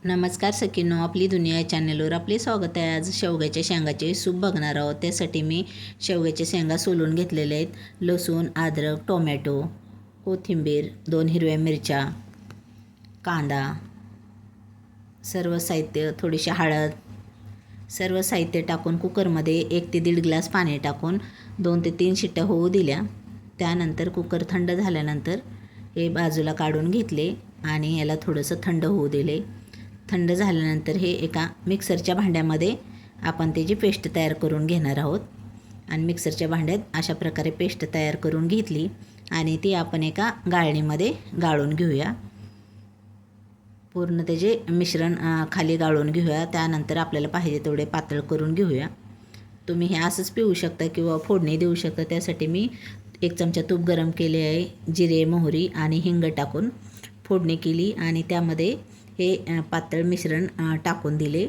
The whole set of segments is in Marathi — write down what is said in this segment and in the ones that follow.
नमस्कार सखींनो, आपली दुनिया या चॅनलवर आपले स्वागत आहे. आज शेवग्याच्या शेंगाचे सूप बघणार आहोत. त्यासाठी मी शेवग्याच्या शेंगा सोलून घेतलेले आहेत. लसूण, अद्रक, टोमॅटो, कोथिंबीर, 2 हिरव्या मिरच्या, कांदा, सर्व साहित्य, थोडीशी हळद, सर्व साहित्य टाकून कुकरमध्ये 1 ते 1.5 ग्लास पाणी टाकून 2 ते 3 शिट्ट्या होऊ दिल्या. त्यानंतर कुकर थंड झाल्यानंतर हे बाजूला काढून घेतले आणि याला थोडंसं थंड होऊ दिले. थंड झाल्यानंतर हे एका मिक्सरच्या भांड्यामध्ये आपण त्याची पेस्ट तयार करून घेणार आहोत. आणि मिक्सरच्या भांड्यात अशा प्रकारे पेस्ट तयार करून घेतली आणि ती आपण एका गाळणीमध्ये गाळून घेऊया. पूर्ण त्याचे मिश्रण खाली गाळून घेऊया. त्यानंतर आपल्याला पाहिजे तेवढे पातळ करून घेऊया. तुम्ही हे असंच पिऊ शकता किंवा फोडणी देऊ शकता. त्यासाठी मी 1 चमचा तूप गरम केले आहे. जिरे, मोहरी आणि हिंग टाकून फोडणी केली आणि त्यामध्ये हे पातळ मिश्रण टाकून दिले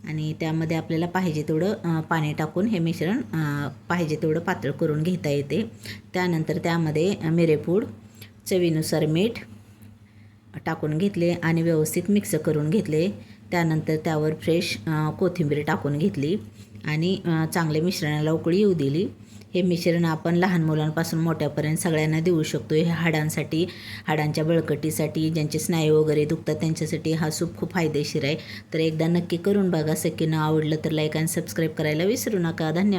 आणि त्यामध्ये आपल्याला पाहिजे तेवढं पाणी टाकून हे मिश्रण पाहिजे तेवढं पातळ करून घेता येते. त्यानंतर त्यामध्ये मिरेपूड, चवीनुसार मीठ टाकून घेतले आणि व्यवस्थित मिक्स करून घेतले. त्यानंतर त्यावर फ्रेश कोथिंबीर टाकून घेतली आणि चांगले मिश्रणाला उकळी येऊ दिली. हे मिश्रण आपण लहान मुलांपासून मोठ्यापर्यंत सगळ्यांना देऊ शकतो. हे हाडांसाठी, हाडांच्या बळकटीसाठी, ज्यांचे स्नायू वगैरे दुखतात त्यांच्यासाठी हा सूप खूप फायदेशीर आहे. तर एकदा नक्की करून बघा. सगळ्यांना आवडलं तर लाईक आणि सबस्क्राईब करायला विसरू नका. धन्यवाद.